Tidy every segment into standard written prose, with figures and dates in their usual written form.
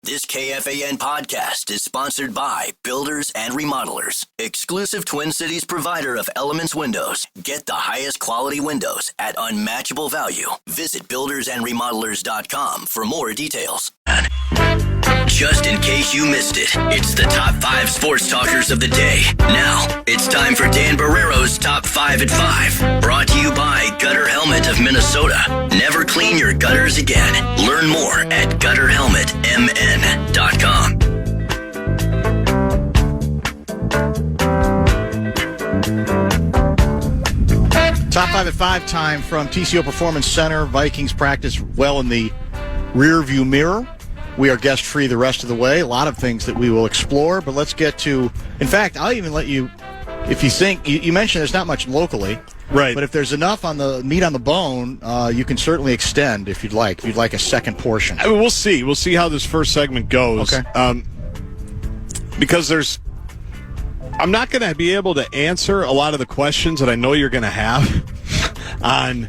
This KFAN podcast is sponsored by Builders and Remodelers, exclusive Twin Cities provider of Elements Windows. Get the highest quality windows at unmatchable value. Visit buildersandremodelers.com for more details. Just in case you missed it, it's the top 5 sports talkers of the day. Now, it's time for Dan Barreiro's Top 5 at 5. Brought to you by Gutter Helmet of Minnesota. Never clean your gutters again. Learn more at gutterhelmetmn.com. Top 5 at 5 time from TCO Performance Center. Vikings practice well in the rearview mirror. We are guest-free the rest of the way. A lot of things that we will explore, but let's get to... In fact, I'll even let you... If you think... You mentioned there's not much locally. Right. But if there's enough on the meat on the bone, you can certainly extend if you'd like. If you'd like a second portion. I mean, we'll see. We'll see how this first segment goes. Okay. Because there's... I'm not going to be able to answer a lot of the questions that I know you're going to have on...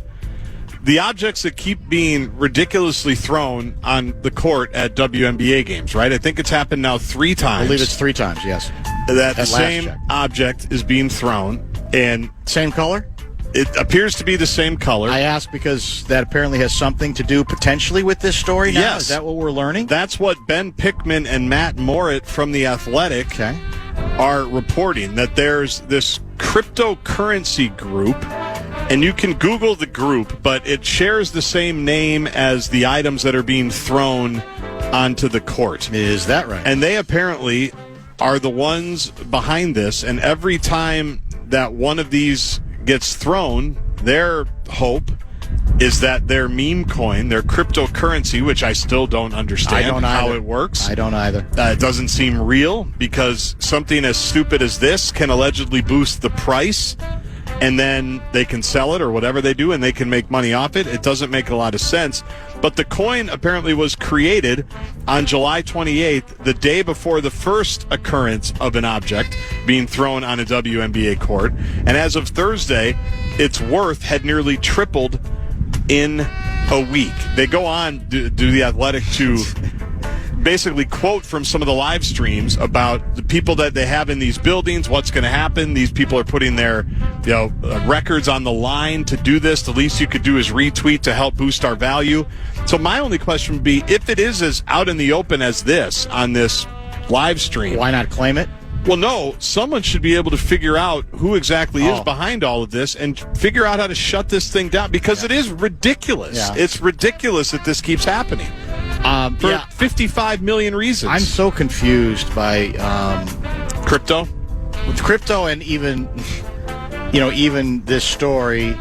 the objects that keep being ridiculously thrown on the court at WNBA games, right? I think it's happened now 3 times. I believe it's 3 times, yes. That the same object is being thrown. And same color? It appears to be the same color. I ask because that apparently has something to do potentially with this story now? Yes. Is that what we're learning? That's what Ben Pickman and Matt Morit from The Athletic are reporting, that there's this cryptocurrency group. And you can Google the group, but it shares the same name as the items that are being thrown onto the court. Is that right? And they apparently are the ones behind this. And every time that one of these gets thrown, their hope is that their meme coin, their cryptocurrency, which I still don't understand how it works. I don't either. It doesn't seem real, because something as stupid as this can allegedly boost the price, and then they can sell it or whatever they do, and they can make money off it. It doesn't make a lot of sense. But the coin apparently was created on July 28th, the day before the first occurrence of an object being thrown on a WNBA court. And as of Thursday, its worth had nearly tripled in a week. They go on, do The Athletic, to basically quote from some of the live streams about the people that they have in these buildings, what's going to happen. These people are putting their records on the line to do this. The least you could do is retweet to help boost our value. So my only question would be, if it is as out in the open as this on this live stream, why not claim it? Well, no, someone should be able to figure out who exactly is behind all of this and figure out how to shut this thing down, because it is ridiculous. Yeah. It's ridiculous that this keeps happening. For 55 million reasons. I'm so confused by crypto. With crypto, and even this story,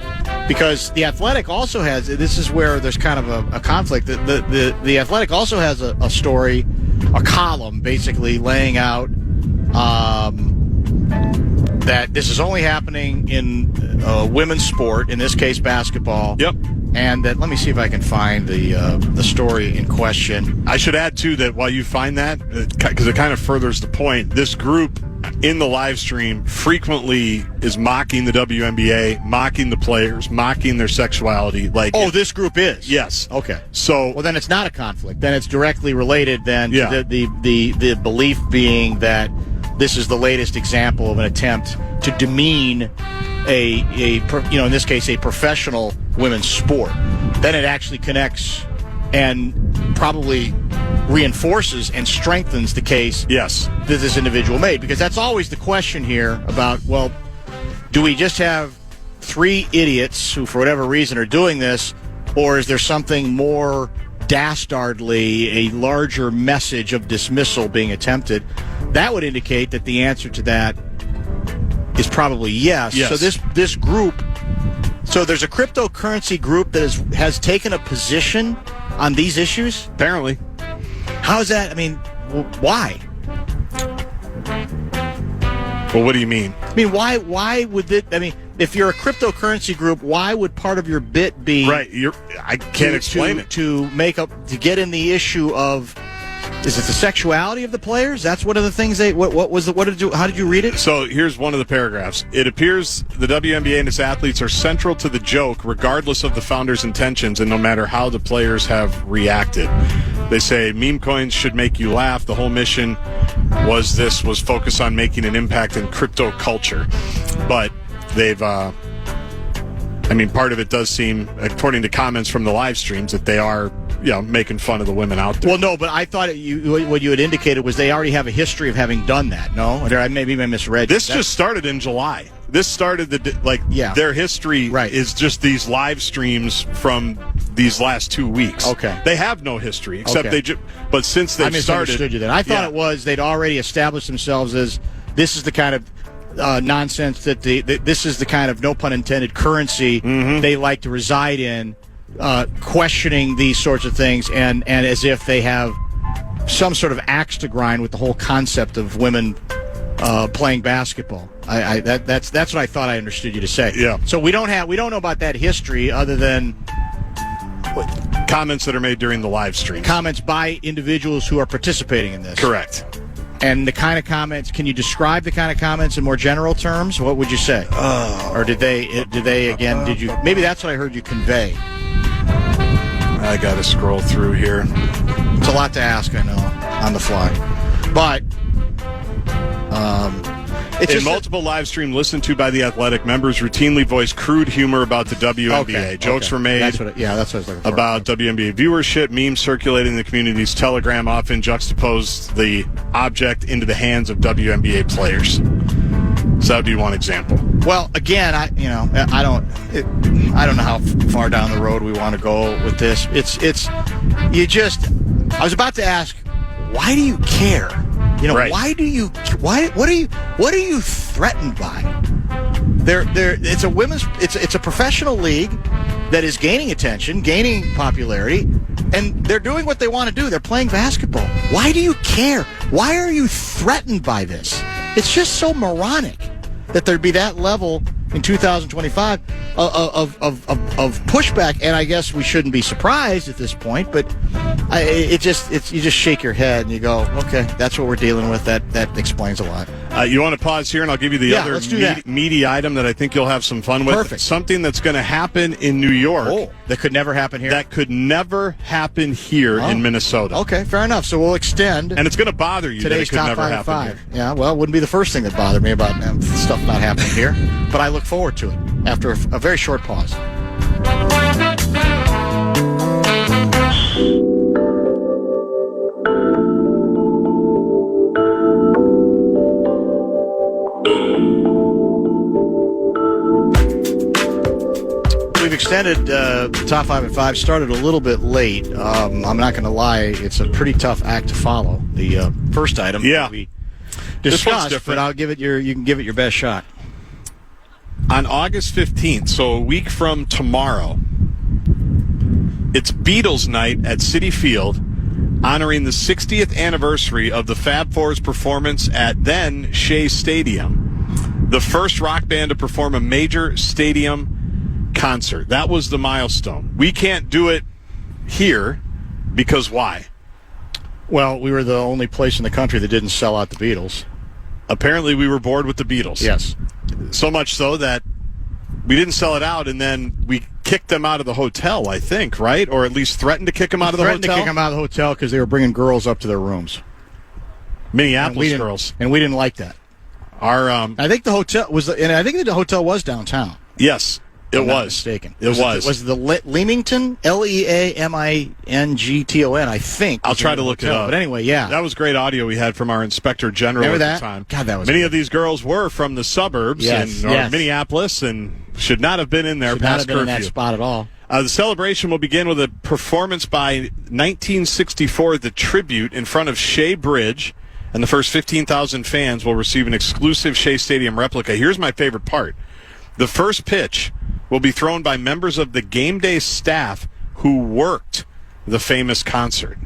because The Athletic also has, this is where there's kind of a conflict. The Athletic also has a story, a column basically laying out that this is only happening in women's sport, in this case basketball. Yep. And that, let me see if I can find the story in question. I should add, too, that while you find that, because it kind of furthers the point, this group in the live stream frequently is mocking the WNBA, mocking the players, mocking their sexuality. This group is? Yes. Okay. So, well, then it's not a conflict. Then it's directly related then to the belief being that this is the latest example of an attempt to demean in this case, a professional women's sport. Then it actually connects and probably reinforces and strengthens the case that this individual made. Because that's always the question here about, well, do we just have 3 idiots who, for whatever reason, are doing this, or is there something more dastardly, a larger message of dismissal being attempted? That would indicate that the answer to that is probably yes. So this group, so there's a cryptocurrency group that has taken a position on these issues? Apparently. How is that? I mean, why? Well, what do you mean? I mean, why would it? I mean, if you're a cryptocurrency group, why would part of your bit be I can't explain it to get in the issue of? Is it the sexuality of the players? That's one of the things how did you read it? So here's one of the paragraphs. It appears the WNBA and its athletes are central to the joke, regardless of the founder's intentions and no matter how the players have reacted. They say meme coins should make you laugh. The whole mission was focused on making an impact in crypto culture. But they've, part of it does seem, according to comments from the live streams, that they are, making fun of the women out there. Well, no, but I thought what you had indicated was they already have a history of having done that. No, or maybe I misread. This just started in July. This started their history is just these live streams from these last 2 weeks. Okay, they have no history except but since they've misunderstood you then. I thought it was they'd already established themselves as this is the kind of nonsense that this is the kind of, no pun intended, currency they like to reside in, questioning these sorts of things and as if they have some sort of axe to grind with the whole concept of women playing basketball. That's what I thought I understood you to say. Yeah. So we don't know about that history other than comments that are made during the live stream. Comments by individuals who are participating in this. Correct. And the kind of comments, can you describe the kind of comments in more general terms? What would you say? Or did you, maybe that's what I heard you convey. I got to scroll through here. It's a lot to ask, I know, on the fly. But it's in multiple live stream listened to by the Athletic, members routinely voiced crude humor about the WNBA. Okay, Jokes were made that's what I was looking for. About WNBA viewership. Memes circulating in the community's Telegram often juxtapose the object into the hands of WNBA players. So that would be one example. Well, again, I don't know how far down the road we want to go with this. I was about to ask, why do you care? Right. What are you threatened by? It's a professional league that is gaining attention, gaining popularity, and they're doing what they want to do. They're playing basketball. Why do you care? Why are you threatened by this? It's just so moronic that there'd be that level in 2025 of pushback, and I guess we shouldn't be surprised at this point, but you just shake your head and you go, okay, that's what we're dealing with. That explains a lot. You want to pause here, and I'll give you the other meaty item that I think you'll have some fun with. Perfect. Something that's going to happen in New York. Oh, that could never happen here? That could never happen here in Minnesota. Okay, fair enough. So we'll extend. And it's going to bother you today's that it could top never 5 happen at 5. here. Yeah, well, it wouldn't be the first thing that bothered me about stuff not happening here. But I look forward to it after a very short pause. We've extended the top 5 at 5. Started a little bit late. I'm not going to lie; it's a pretty tough act to follow. The first item that we discussed, but I'll give it you can give it your best shot. On August 15th, so a week from tomorrow, it's Beatles night at Citi Field, honoring the 60th anniversary of the Fab Four's performance at then Shea Stadium, the first rock band to perform a major stadium concert. That was the milestone. We can't do it here because why? Well, we were the only place in the country that didn't sell out the Beatles. Apparently, we were bored with the Beatles. Yes. So much so that we didn't sell it out, and then we kicked them out of the hotel, I think, right? Or at least threatened to kick them out of the hotel? Threatened to kick them out of the hotel because they were bringing girls up to their rooms. Minneapolis girls. And we didn't like that. I think the hotel was, and I think the hotel was downtown. Yes, it was. Not mistaken. It was. Was the Leamington? Leamington, I think. I'll try to look it up. But anyway, yeah. That was great audio we had from our Inspector General Remember at that? the time. God, that was Many good. of these girls were from the suburbs or Minneapolis and should not have been in there past curfew. Should not have been in that spot at all. The celebration will begin with a performance by 1964, The Tribute, in front of Shea Bridge, and the first 15,000 fans will receive an exclusive Shea Stadium replica. Here's my favorite part. The first pitch will be thrown by members of the game day staff who worked the famous concert.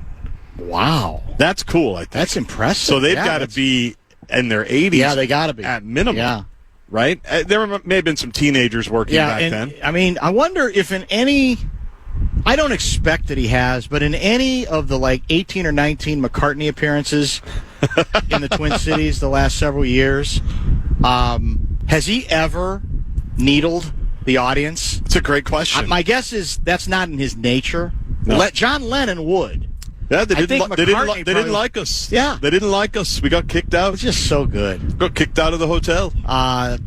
Wow. That's cool, I think. That's impressive. So they've got to be in their 80s. Yeah, they got to be. At minimum. Yeah. Right? There may have been some teenagers working back then. I mean, I wonder if in any... I don't expect that he has, but in any of the 18 or 19 McCartney appearances in the Twin Cities the last several years, has he ever needled the audience? It's a great question. My guess is that's not in his nature. No. John Lennon would. Yeah, they didn't like us. Yeah. They didn't like us. We got kicked out. It's just so good. Got kicked out of the hotel.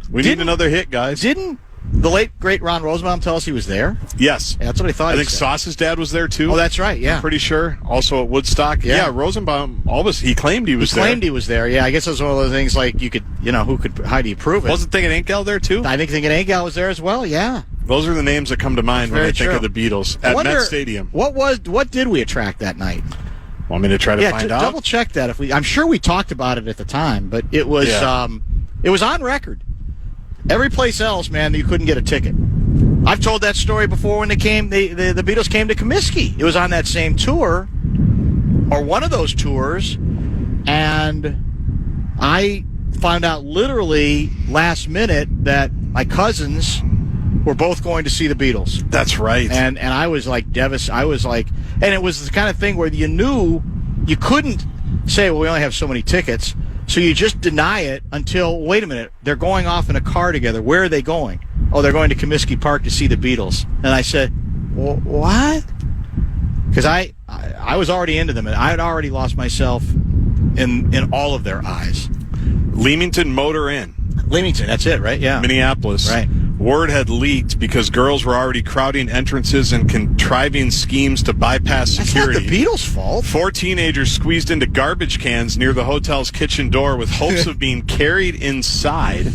We need another hit, guys. Didn't the late, great Ron Rosenbaum tell us he was there? Yes. Yeah, that's what I thought. I think Sauce's dad was there, too. Oh, that's right, yeah. I'm pretty sure. Also at Woodstock. Yeah, Rosenbaum, he claimed he was there. He claimed he was there, yeah. I guess that's one of those things like you could, how do you prove it? Wasn't Thinking Ain't Gal there, too? I think Thinking Ain't Gal was there as well, yeah. Those are the names that come to mind when I think of the Beatles at Met Stadium. What did we attract that night? Want me to try to find out? Double check that. I'm sure we talked about it at the time, but it was it was on record. Every place else, man, you couldn't get a ticket. I've told that story before when the Beatles came to Comiskey. It was on that same tour, or one of those tours, and I found out literally last minute that my cousins were both going to see the Beatles. That's right. And I was like devastated. I was like, and it was the kind of thing where you knew you couldn't say, well, we only have so many tickets. So you just deny it until, wait a minute, they're going off in a car together. Where are they going? Oh, they're going to Comiskey Park to see the Beatles. And I said, well, what? Because I was already into them, and I had already lost myself in all of their eyes. Leamington Motor Inn. Leamington, that's it, right? Yeah. Minneapolis. Right. Word had leaked because girls were already crowding entrances and contriving schemes to bypass security. That's not the Beatles' fault. 4 teenagers squeezed into garbage cans near the hotel's kitchen door with hopes of being carried inside.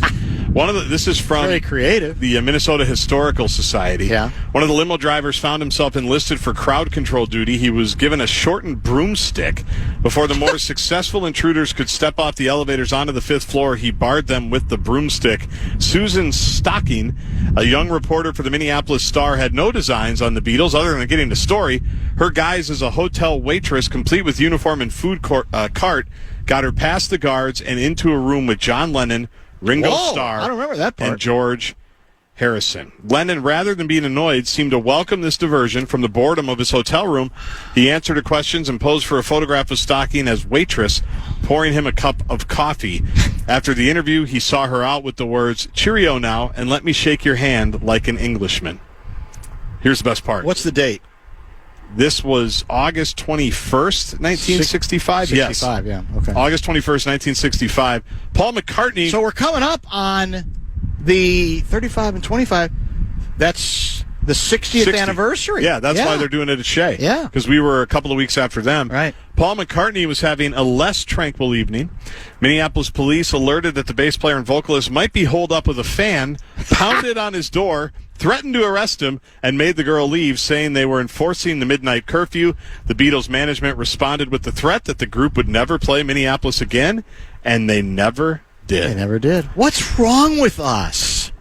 This is from very creative. The Minnesota Historical Society. Yeah. One of the limo drivers found himself enlisted for crowd control duty. He was given a shortened broomstick. Before the more successful intruders could step off the elevators onto the 5th floor, he barred them with the broomstick. Susan Stocking, a young reporter for the Minneapolis Star, had no designs on the Beatles other than getting the story. Her guise as a hotel waitress, complete with uniform and food cart, got her past the guards and into a room with John Lennon, Ringo Starr, I don't remember that part. and George Harrison. Lennon, rather than being annoyed, seemed to welcome this diversion from the boredom of his hotel room. He answered her questions and posed for a photograph of Stocking as waitress, pouring him a cup of coffee. After the interview, he saw her out with the words, "Cheerio now, and let me shake your hand like an Englishman." Here's the best part. What's the date? This was August 21st, 1965. 65, yeah. Okay. August 21st, 1965. Paul McCartney. So we're coming up on the 35 and 25. That's the 60th anniversary. Yeah, that's why they're doing it at Shea. Yeah. Because we were a couple of weeks after them. Right. Paul McCartney was having a less tranquil evening. Minneapolis police alerted that the bass player and vocalist might be holed up with a fan, pounded on his door, threatened to arrest him, and made the girl leave, saying they were enforcing the midnight curfew. The Beatles' management responded with the threat that the group would never play Minneapolis again, and they never did. They never did. What's wrong with us?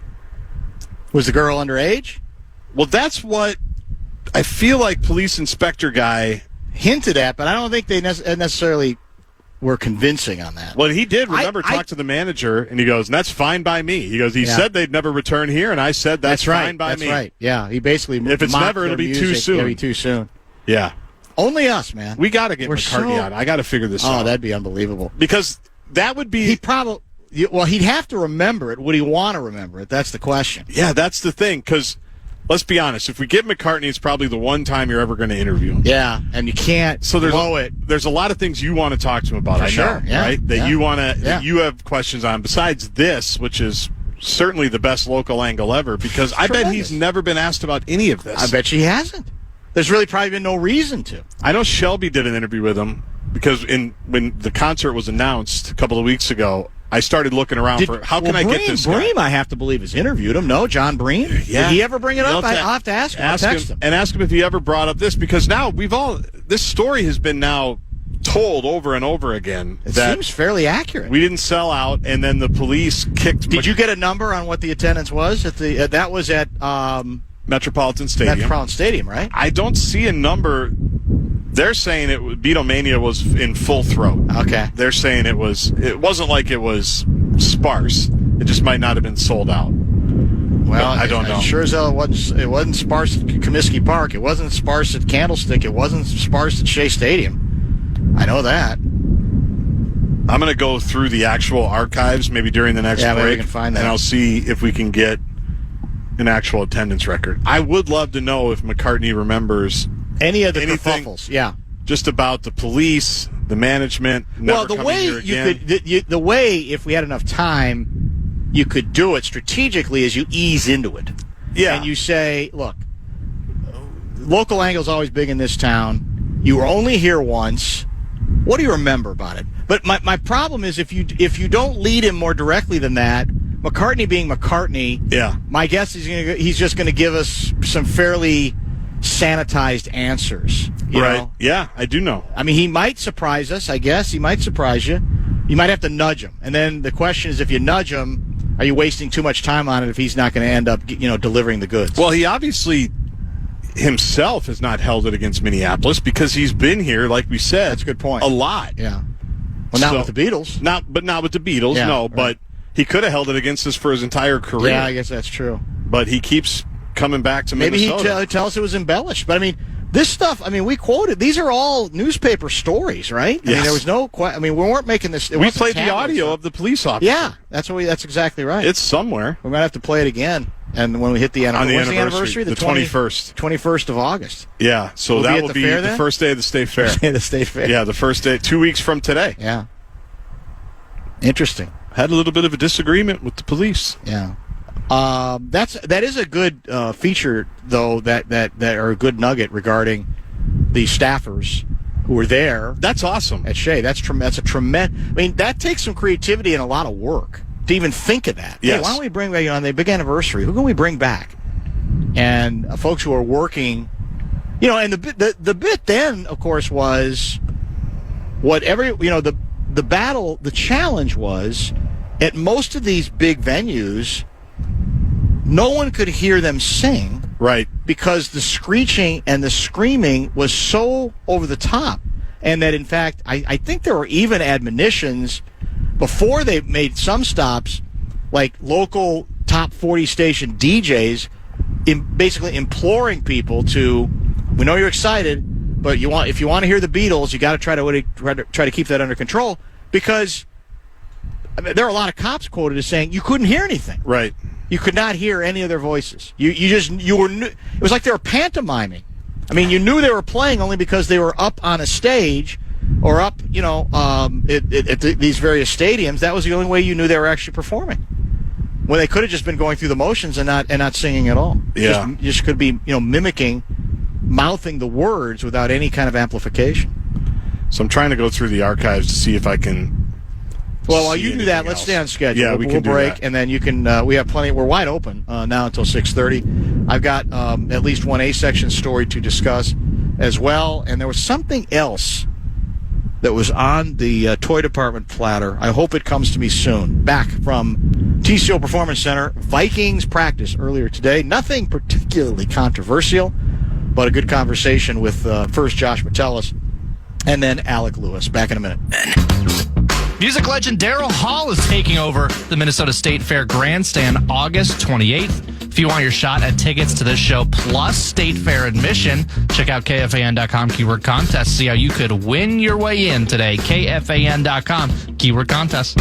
Was the girl underage? Well, that's what I feel like police inspector guy hinted at, but I don't think they necessarily were convincing on that. Well, he did, talk to the manager, and he goes, and that's fine by me. He goes, he said they'd never return here, and I said that's fine by me. That's right. Yeah, he basically if it's never, it'll be too soon. It'll be too soon. Yeah. Only us, man. We got to get McCartney out. I got to figure this out. Oh, that'd be unbelievable. Because that would be... he'd have to remember it. Would he want to remember it? That's the question. Yeah, that's the thing, because... Let's be honest. If we get McCartney, it's probably the one time you're ever going to interview him. Yeah, and you can't blow it. There's a lot of things you want to talk to him about. Right? That you want to. That you have questions on. Besides this, which is certainly the best local angle ever, because I bet he's never been asked about any of this. I bet she hasn't. There's really probably been no reason to. I know Shelby did an interview with him because when the concert was announced a couple of weeks ago, I started looking around for how can I get this guy? Bream, I have to believe, has interviewed him. No, John Bream? Yeah. Did he ever bring it up? I'll have to ask him. I'll text him. And ask him if he ever brought up this, because now this story has been now told over and over again. It seems fairly accurate. We didn't sell out, and then the police kicked... Did you get a number on what the attendance was? That was at... Metropolitan Stadium. Metropolitan Stadium, right? I don't see a number... They're saying Beatlemania was in full throat. Okay. They're saying it wasn't like it was sparse. It just might not have been sold out. Well, I don't know. Sure as hell it wasn't sparse at Comiskey Park. It wasn't sparse at Candlestick. It wasn't sparse at Shea Stadium. I know that. I'm going to go through the actual archives maybe during the next break. Maybe we can find that. And I'll see if we can get an actual attendance record. I would love to know if McCartney remembers... Any of the kerfuffles, yeah. just about the police, the management. Well, the way the way, if we had enough time, you could do it strategically is you ease into it. Yeah. And you say, look, local angle's always big in this town. You were only here once. What do you remember about it? But my problem is if you don't lead him more directly than that, McCartney being McCartney, my guess is he's just going to give us some fairly sanitized answers. You know? Yeah, I do know. I mean, he might surprise us, I guess. He might surprise you. You might have to nudge him. And then the question is, if you nudge him, are you wasting too much time on it if he's not going to end up, delivering the goods? Well, he obviously himself has not held it against Minneapolis because he's been here, like we said. That's a good point. A lot. Yeah. Well, not with the Beatles. Not with the Beatles, no. Right. But he could have held it against us for his entire career. Yeah, I guess that's true. But he keeps coming back to Minnesota. Maybe he'd tell us it was embellished. But, I mean, this stuff, we quoted. These are all newspaper stories, right? Yes. There was no we weren't making this. We played the audio of the police officer. Yeah, that's exactly right. It's somewhere. We might have to play it again. And when we hit the anniversary. When's the anniversary? The 21st. 21st of August. Yeah, so that will be the first day of the State Fair. First day of the State Fair. Yeah, the first day, 2 weeks from today. Yeah. Interesting. Had a little bit of a disagreement with the police. Yeah. That is a good feature, though, that are a good nugget regarding the staffers who were there. That's awesome. At Shea. That's a tremendous. That takes some creativity and a lot of work to even think of that. Yes. Hey, why don't we bring back on the big anniversary? Who can we bring back? And folks who are working, and the bit then, of course, was the battle. The challenge was at most of these big venues, no one could hear them sing. Right. Because the screeching and the screaming was so over the top. And that, in fact, I think there were even admonitions before they made some stops, like local top 40 station DJs basically imploring people to, we know you're excited, but if you want to hear the Beatles, you got to try to keep that under control, because there are a lot of cops quoted as saying you couldn't hear anything. Right. You could not hear any of their voices. It was like they were pantomiming. You knew they were playing only because they were up on a stage or up, at these various stadiums. That was the only way you knew they were actually performing. When they could have just been going through the motions and not singing at all. Yeah. Just could be, mimicking, mouthing the words without any kind of amplification. So I'm trying to go through the archives to see if I can. Well, while you do that, let's stay on schedule. Yeah, we'll break, and then you can. We have plenty. We're wide open now until 6:30. I've got at least one A-section story to discuss as well, and there was something else that was on the toy department platter. I hope it comes to me soon. Back from TCO Performance Center, Vikings practice earlier today. Nothing particularly controversial, but a good conversation with first Josh Metellus and then Alec Lewis. Back in a minute. Music legend Daryl Hall is taking over the Minnesota State Fair Grandstand August 28th. If you want your shot at tickets to this show plus State Fair admission, check out KFAN.com keyword contest. See how you could win your way in today. KFAN.com keyword contest.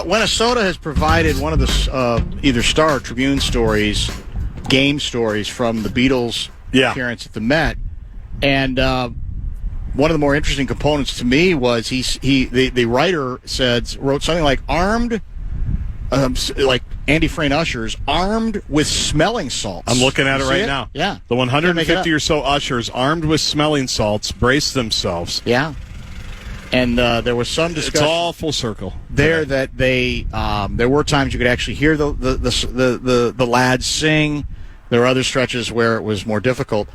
Minnesota has provided one of the either Star or Tribune stories, game stories from the Beatles' appearance at the Met, and one of the more interesting components to me was the writer wrote something like armed, like Andy Frayne ushers, armed with smelling salts. I'm looking at it right now. Yeah. The 150 or so ushers armed with smelling salts brace themselves. Yeah. And there was some discussion. It's all full circle there that they there were times you could actually hear the lads sing. There were other stretches where it was more difficult.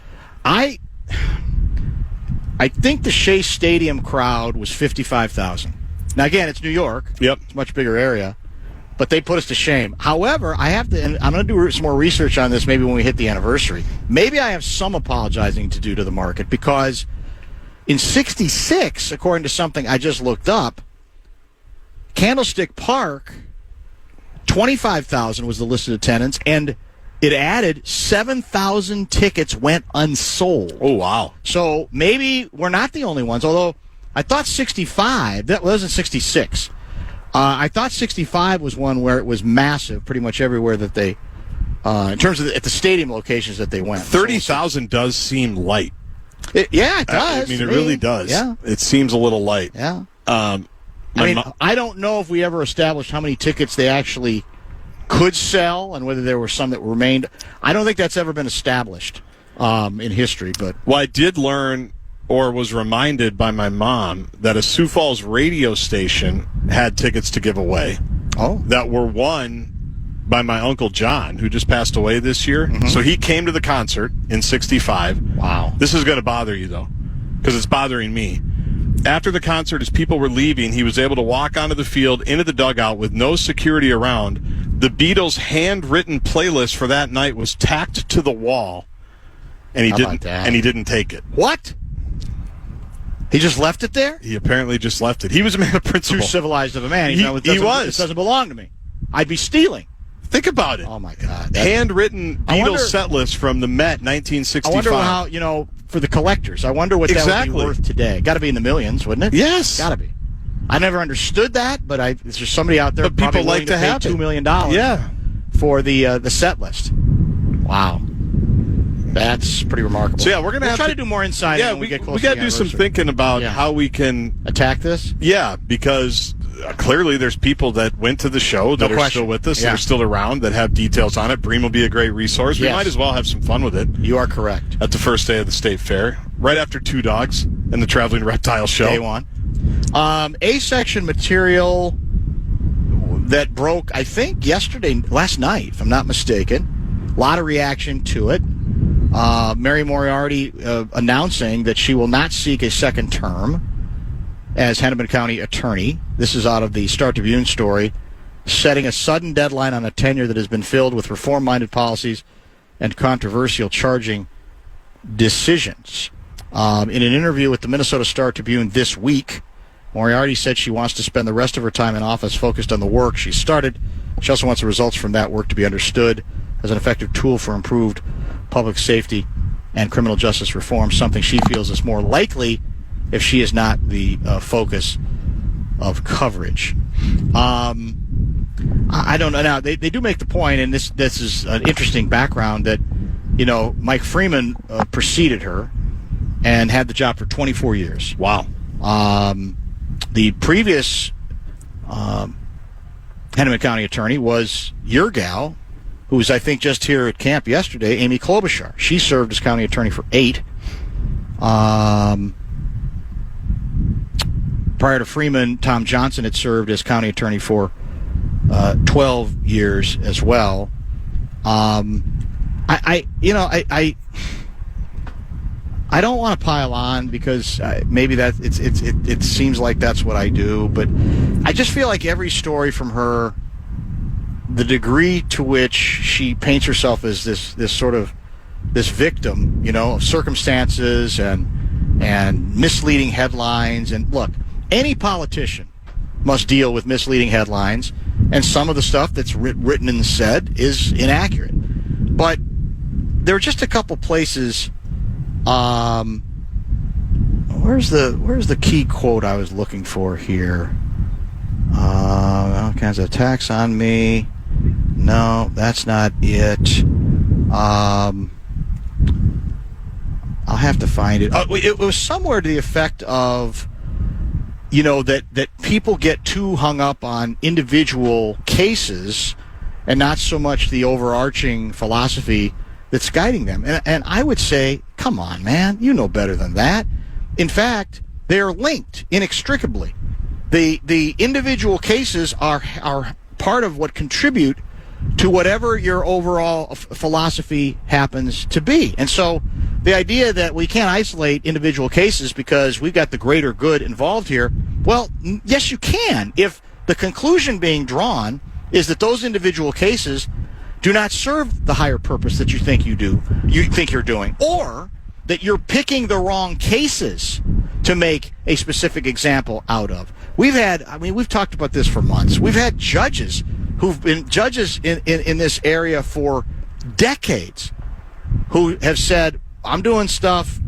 I think the Shea Stadium crowd was 55,000. Now, again, it's New York. Yep. It's a much bigger area. But they put us to shame. However, and I'm going to do some more research on this maybe when we hit the anniversary. Maybe I have some apologizing to do to the market, because in 66, according to something I just looked up, Candlestick Park, 25,000 was the listed attendance, and it added 7,000 tickets went unsold. Oh, wow. So maybe we're not the only ones, although I thought 65, that wasn't 66. I thought 65 was one where it was massive pretty much everywhere that they in terms of at the stadium locations that they went. 30,000 does seem light. It does. I mean, it really does. Yeah. It seems a little light. Yeah. I don't know if we ever established how many tickets they actually could sell and whether there were some that remained. I don't think that's ever been established in history. But I did learn or was reminded by my mom that a Sioux Falls radio station had tickets to give away. Oh. That were won by my Uncle John, who just passed away this year. Mm-hmm. So he came to the concert in 65. Wow. This is going to bother you, though, because it's bothering me. After the concert, as people were leaving, he was able to walk onto the field, into the dugout with no security around. The Beatles' handwritten playlist for that night was tacked to the wall, and he didn't take it. What? He just left it there? He apparently just left it. He was a man of principle. Too civilized of a man. He was. It doesn't belong to me. I'd be stealing. Think about it. Oh, my God. Handwritten Beatles set list from the Met, 1965. I wonder how, for the collectors, I wonder what that would be worth today. Got to be in the millions, wouldn't it? Yes. Got to be. I never understood that, but there's just somebody out there but people like to have $2 million for the set list. Wow. That's pretty remarkable. So, we're going to try to do more insight when we get closer to the we got to do some thinking about how we can attack this. Yeah, because clearly there's people that went to the show that are still with us, that are still around, that have details on it. Bream will be a great resource. We might as well have some fun with it. You are correct. At the first day of the State Fair, right after Two Dogs and the Traveling Reptile Show. Day one. A-section material that broke, I think, last night, if I'm not mistaken. A lot of reaction to it. Mary Moriarty announcing that she will not seek a second term as Hennepin County attorney. This is out of the Star-Tribune story, setting a sudden deadline on a tenure that has been filled with reform-minded policies and controversial charging decisions. In an interview with the Minnesota Star-Tribune this week, Moriarty said she wants to spend the rest of her time in office focused on the work she started. She also wants the results from that work to be understood as an effective tool for improved public safety and criminal justice reform, something she feels is more likely if she is not the focus of coverage. I don't know. Now, they do make the point, and this is an interesting background, that, Mike Freeman preceded her and had the job for 24 years. Wow. The previous Hennepin County attorney was your gal, who was, I think, just here at camp yesterday, Amy Klobuchar. She served as county attorney for 8. Prior to Freeman, Tom Johnson had served as county attorney for 12 years as well. I don't want to pile on because maybe that it seems like that's what I do, but I just feel like every story from her, the degree to which she paints herself as this sort of this victim, of circumstances and misleading headlines. And look, any politician must deal with misleading headlines, and some of the stuff that's written and said is inaccurate. But there are just a couple places. Where's the key quote I was looking for here? All kinds of attacks on me. No, that's not it. I'll have to find it. It was somewhere to the effect of, that people get too hung up on individual cases and not so much the overarching philosophy that's guiding them. And I would say, come on, man, you know better than that. In fact, they're linked inextricably. The individual cases are part of what contribute to whatever your overall philosophy happens to be. And so the idea that we can't isolate individual cases because we've got the greater good involved here, well, yes, you can, if the conclusion being drawn is that those individual cases do not serve the higher purpose that you think you're doing, or that you're picking the wrong cases to make a specific example out of. We've talked about this for months. We've had judges who've been judges in this area for decades who have said, I'm doing stuff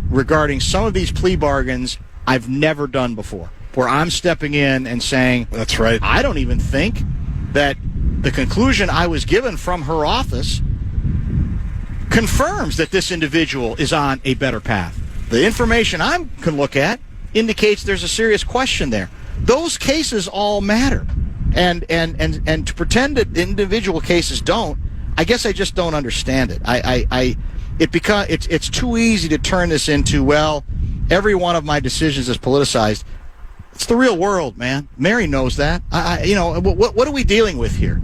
regarding some of these plea bargains I've never done before, where I'm stepping in and saying, that's right, I don't even think that the conclusion I was given from her office confirms that this individual is on a better path. The information I can look at indicates there's a serious question there. Those cases all matter. And to pretend that individual cases don't, I guess I just don't understand it. It's too easy to turn this into, well, every one of my decisions is politicized. It's the real world, man. Mary knows that. What are we dealing with here?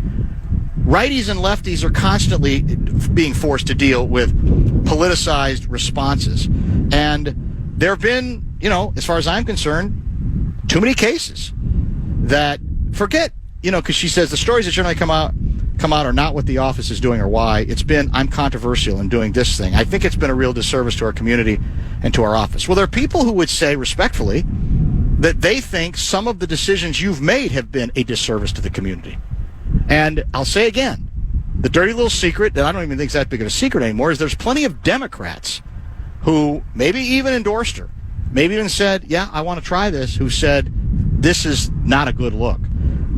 Righties and lefties are constantly being forced to deal with politicized responses. And there have been, as far as I'm concerned, too many cases that forget, because she says the stories that generally come out are not what the office is doing or why. It's been, I'm controversial in doing this thing. I think it's been a real disservice to our community and to our office. Well, there are people who would say respectfully that they think some of the decisions you've made have been a disservice to the community. And I'll say again, the dirty little secret that I don't even think is that big of a secret anymore is there's plenty of Democrats who maybe even endorsed her, maybe even said, yeah, I want to try this, who said this is not a good look.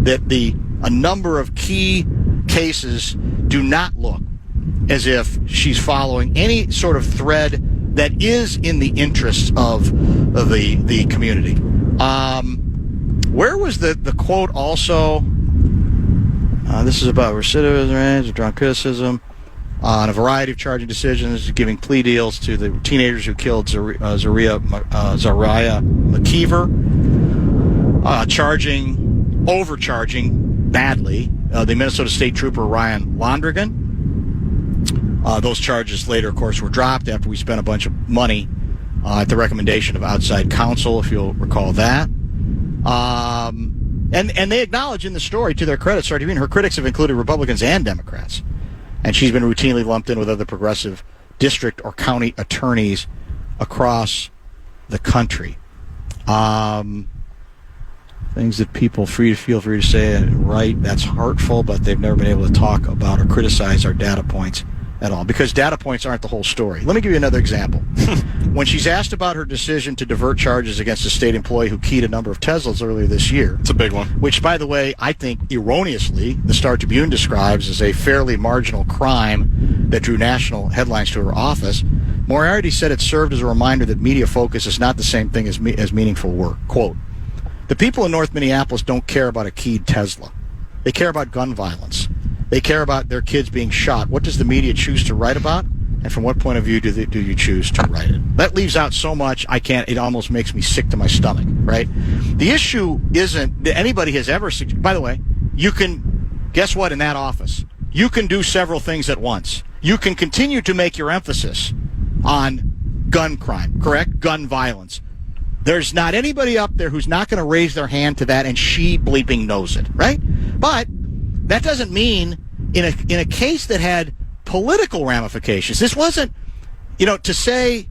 That a number of key cases do not look as if she's following any sort of thread that is in the interests of the community. Where was the quote also? This is about recidivism, drunk criticism, on a variety of charging decisions, giving plea deals to the teenagers who killed Zariah McKeever, overcharging badly the Minnesota State Trooper Ryan Londrigan. Those charges later, of course, were dropped after we spent a bunch of money at the recommendation of outside counsel, if you'll recall that. And they acknowledge in the story, to their credit, her critics have included Republicans and Democrats. And she's been routinely lumped in with other progressive district or county attorneys across the country. Things that people feel free to say, right, that's hurtful, but they've never been able to talk about or criticize our data points at all, because data points aren't the whole story. Let me give you another example. When she's asked about her decision to divert charges against a state employee who keyed a number of Teslas earlier this year. It's a big one. Which, by the way, I think erroneously, the Star Tribune describes as a fairly marginal crime that drew national headlines to her office. Moriarty said it served as a reminder that media focus is not the same thing as meaningful work. Quote, the people in North Minneapolis don't care about a keyed Tesla. They care about gun violence. They care about their kids being shot. What does the media choose to write about? And from what point of view do you choose to write it? That leaves out so much, it almost makes me sick to my stomach, right? The issue isn't that anybody has ever, by the way, you can, guess what, in that office? You can do several things at once. You can continue to make your emphasis on gun crime, correct? Gun violence. There's not anybody up there who's not going to raise their hand to that, and she bleeping knows it, right? But that doesn't mean in a case that had political ramifications. This wasn't, to say,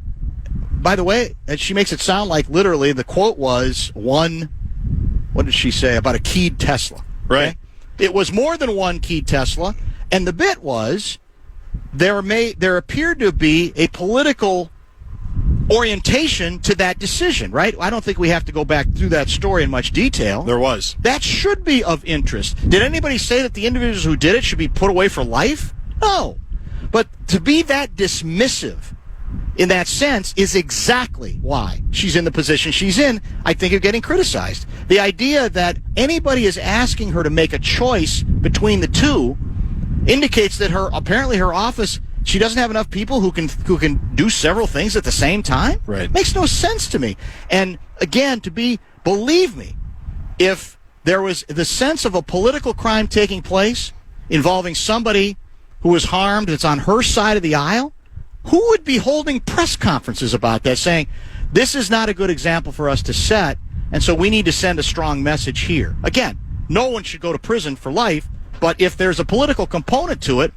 by the way, and she makes it sound like literally the quote was what did she say about a keyed Tesla? Right. Okay? It was more than one keyed Tesla, and the bit was there appeared to be a political orientation to that decision, right? I don't think we have to go back through that story in much detail. There was. That should be of interest. Did anybody say that the individuals who did it should be put away for life? No. But to be that dismissive in that sense is exactly why she's in the position she's in, I think, of getting criticized. The idea that anybody is asking her to make a choice between the two indicates that apparently her office, she doesn't have enough people who can do several things at the same time. Right. Makes no sense to me. And again, believe me, if there was the sense of a political crime taking place involving somebody who was harmed that's on her side of the aisle, who would be holding press conferences about that, saying, this is not a good example for us to set, and so we need to send a strong message here. Again, no one should go to prison for life, but if there's a political component to it,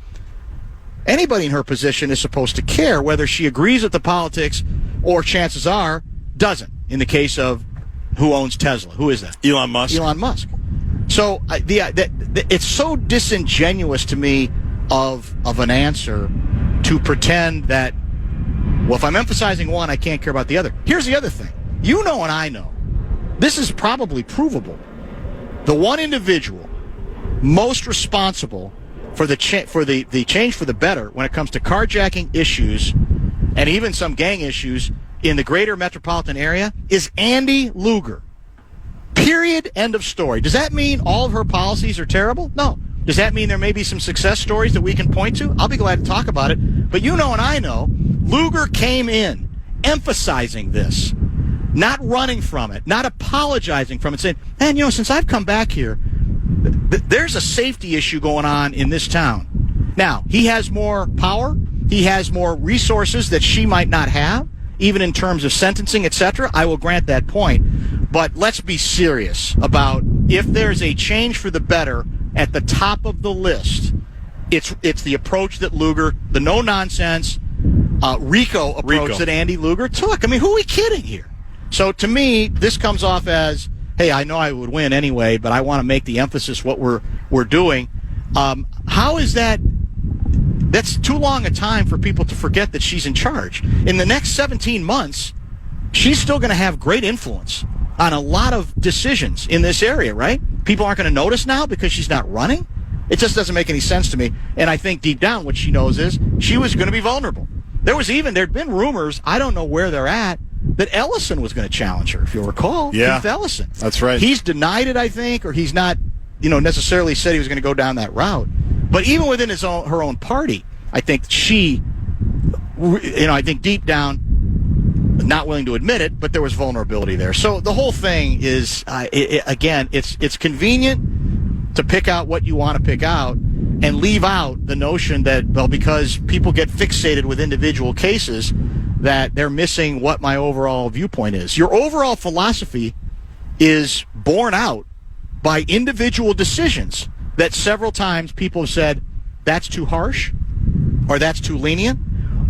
anybody in her position is supposed to care whether she agrees with the politics or, chances are, doesn't. In the case of who owns Tesla. Who is that? Elon Musk. Elon Musk. So it's so disingenuous to me of an answer to pretend that, well, if I'm emphasizing one, I can't care about the other. Here's the other thing. You know and I know. This is probably provable. The one individual most responsible for the change for the better when it comes to carjacking issues and even some gang issues in the greater metropolitan area is Andy Luger. Period. End of story. Does that mean all of her policies are terrible? No. Does that mean there may be some success stories that we can point to? I'll be glad to talk about it. But you know and I know, Luger came in emphasizing this, not running from it, not apologizing from it, saying, man, since I've come back here, there's a safety issue going on in this town. Now, he has more power. He has more resources that she might not have, even in terms of sentencing, etc. I will grant that point. But let's be serious about if there's a change for the better at the top of the list, it's the approach that Luger, the no-nonsense, RICO approach that Andy Luger took. I mean, who are we kidding here? So to me, this comes off as, hey, I know I would win anyway, but I want to make the emphasis what we're doing. How is that? That's too long a time for people to forget that she's in charge. In the next 17 months, she's still going to have great influence on a lot of decisions in this area, right? People aren't going to notice now because she's not running. It just doesn't make any sense to me. And I think deep down what she knows is she was going to be vulnerable. There'd been rumors, I don't know where they're at, that Ellison was going to challenge her, if you'll recall. Yeah, Keith Ellison. That's right. He's denied it, I think, or he's not, necessarily said he was going to go down that route. But even within her own party, I think I think deep down, not willing to admit it, but there was vulnerability there. So the whole thing is, it's convenient to pick out what you want to pick out and leave out the notion that, well, because people get fixated with individual cases, that they're missing what my overall viewpoint is. Your overall philosophy is borne out by individual decisions that several times people have said, that's too harsh, or that's too lenient,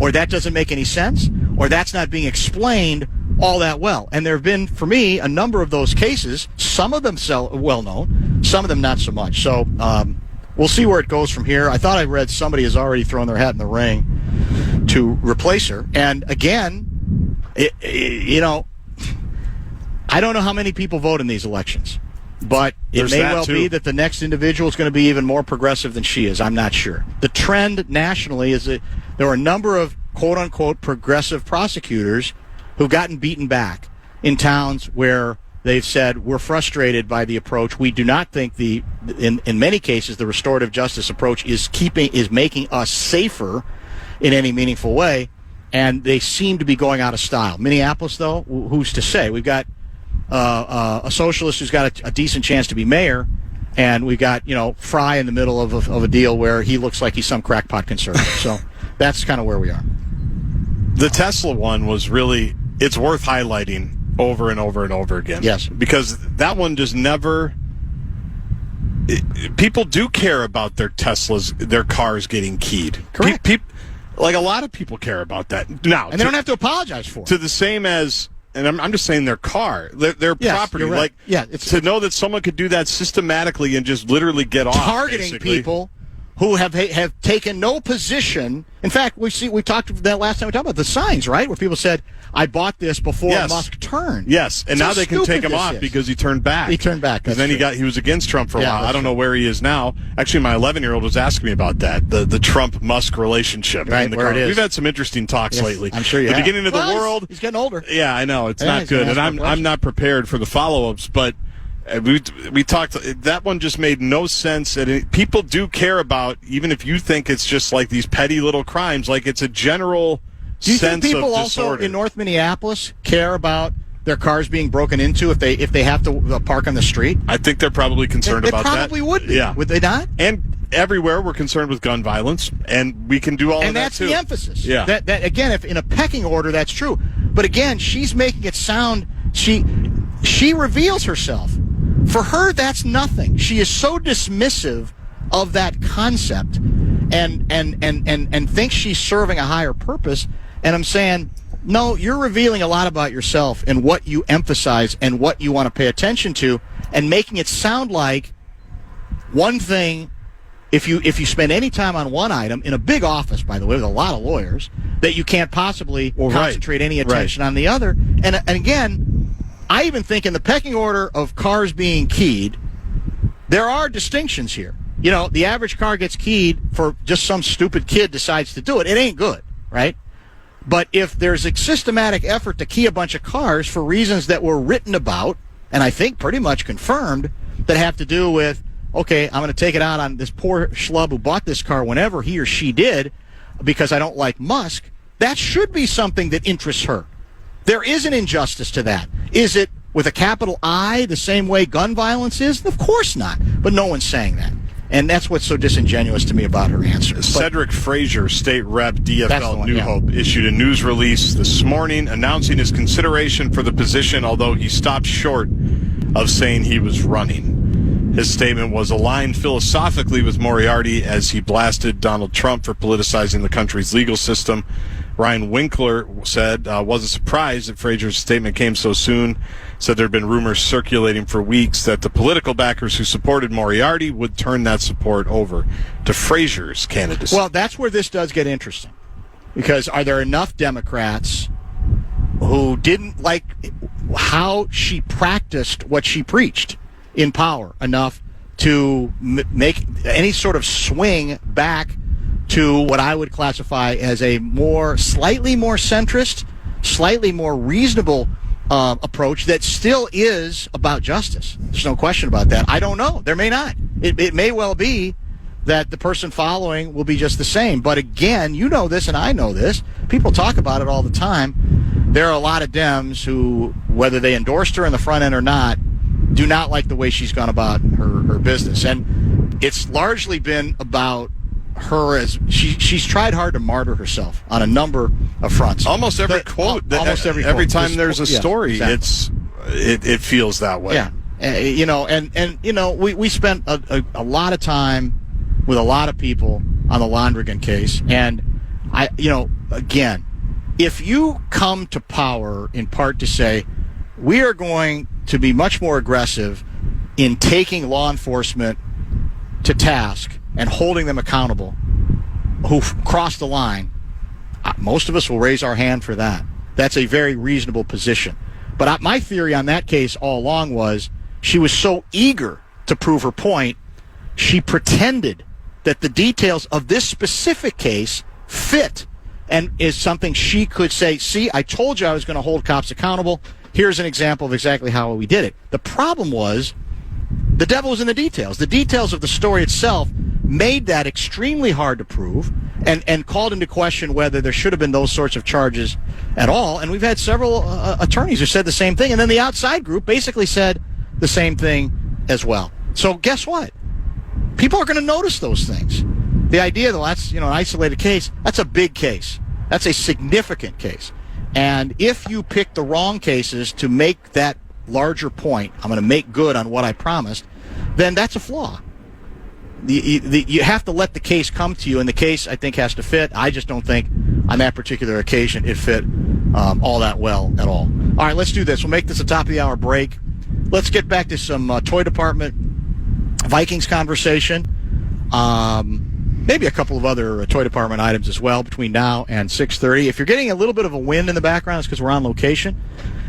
or that doesn't make any sense, or that's not being explained all that well. And there have been, for me, a number of those cases, some of them well-known, some of them not so much. So we'll see where it goes from here. I thought I read somebody has already thrown their hat in the ring to replace her. And again, I don't know how many people vote in these elections, but it may well be that the next individual is going to be even more progressive than she is. I'm not sure. The trend nationally is that there are a number of quote-unquote progressive prosecutors who've gotten beaten back in towns where they've said, we're frustrated by the approach. We do not think in many cases, the restorative justice approach is making us safer in any meaningful way, and they seem to be going out of style. Minneapolis, though, who's to say? We've got a socialist who's got a decent chance to be mayor, and we've got Fry in the middle of a deal where he looks like he's some crackpot conservative. So that's kind of where we are. The Tesla one was really, it's worth highlighting over and over and over again. Yes. Because that one just never, people do care about their Teslas, their cars getting keyed. Correct. Like a lot of people care about that. Now, and they don't have to apologize for it. To the same as, and I'm just saying their car, their property. You're right. It's to know that someone could do that systematically and just literally get off. Targeting basically. People who have taken no position. In fact, we talked that last time we talked about the signs, right? Where people said, I bought this before Musk turned. Yes, and now they can take him off because he turned back. He turned back. Because then he was against Trump for a while. I don't know where he is now. Actually, my 11-year-old was asking me about that, the Trump-Musk relationship. Right, where it is. We've had some interesting talks lately. I'm sure you have. The beginning of the world. He's getting older. Yeah, I know. It's not good. And I'm not prepared for the follow-ups, but we talked. That one just made no sense. And people do care about, even if you think it's just like these petty little crimes, like it's a general do you sense think people of also disorder. In North Minneapolis care about their cars being broken into if they have to park on the street? I think they're probably concerned about that. They probably would be. Yeah. Would they not? And everywhere we're concerned with gun violence, and we can do all of that, too. And that's the emphasis. Yeah. That again, if in a pecking order, that's true. But again, she's making it sound, she reveals herself. For her, that's nothing. She is so dismissive of that concept and thinks she's serving a higher purpose. And I'm saying, no, you're revealing a lot about yourself and what you emphasize and what you want to pay attention to, and making it sound like one thing. If you spend any time on one item in a big office, by the way, with a lot of lawyers, that you can't possibly concentrate any attention on the other. And again, I even think in the pecking order of cars being keyed, there are distinctions here. the average car gets keyed for just some stupid kid decides to do it. It ain't good, right? But if there's a systematic effort to key a bunch of cars for reasons that were written about, and I think pretty much confirmed, that have to do with, okay, I'm going to take it out on this poor schlub who bought this car whenever he or she did because I don't like Musk, that should be something that interests her. There is an injustice to that. Is it with a capital I the same way gun violence is? Of course not. But no one's saying that. And that's what's so disingenuous to me about her answer. Cedric Frazier, state rep, DFL New Hope, issued a news release this morning announcing his consideration for the position, although he stopped short of saying he was running. His statement was aligned philosophically with Moriarty as he blasted Donald Trump for politicizing the country's legal system. Ryan Winkler said, wasn't surprised that Frazier's statement came so soon, said there had been rumors circulating for weeks that the political backers who supported Moriarty would turn that support over to Frazier's candidacy. Well, that's where this does get interesting. Because are there enough Democrats who didn't like how she practiced what she preached in power enough to make any sort of swing back to what I would classify as a slightly more centrist, slightly more reasonable approach that still is about justice? There's no question about that. I don't know. There may not. It may well be that the person following will be just the same. But again, you know this and I know this. People talk about it all the time. There are a lot of Dems who, whether they endorsed her in the front end or not, do not like the way she's gone about her business. And it's largely been about her as she's tried hard to martyr herself on a number of fronts. Almost every quote, every time there's a story, exactly. It feels that way. Yeah, we spent a lot of time with a lot of people on the Londrigan case, and again, if you come to power in part to say we are going to be much more aggressive in taking law enforcement to task and holding them accountable who crossed the line, most of us will raise our hand for that. That's a very reasonable position. But my theory on that case all along was she was so eager to prove her point, she pretended that the details of this specific case fit and is something she could say, see, I told you I was going to hold cops accountable. Here's an example of exactly how we did it. The problem was the devil was in the details. The details of the story itself made that extremely hard to prove and called into question whether there should have been those sorts of charges at all. And we've had several attorneys who said the same thing. And then the outside group basically said the same thing as well. So guess what? People are going to notice those things. The idea that that's an isolated case, that's a big case. That's a significant case. And if you pick the wrong cases to make that larger point, I'm going to make good on what I promised, then that's a flaw. You have to let the case come to you, and the case, I think, has to fit. I just don't think on that particular occasion it fit all that well at all. All right, let's do this. We'll make this a top-of-the-hour break. Let's get back to some toy department Vikings conversation. Maybe a couple of other toy department items as well between now and 6:30. If you're getting a little bit of a wind in the background, it's because we're on location.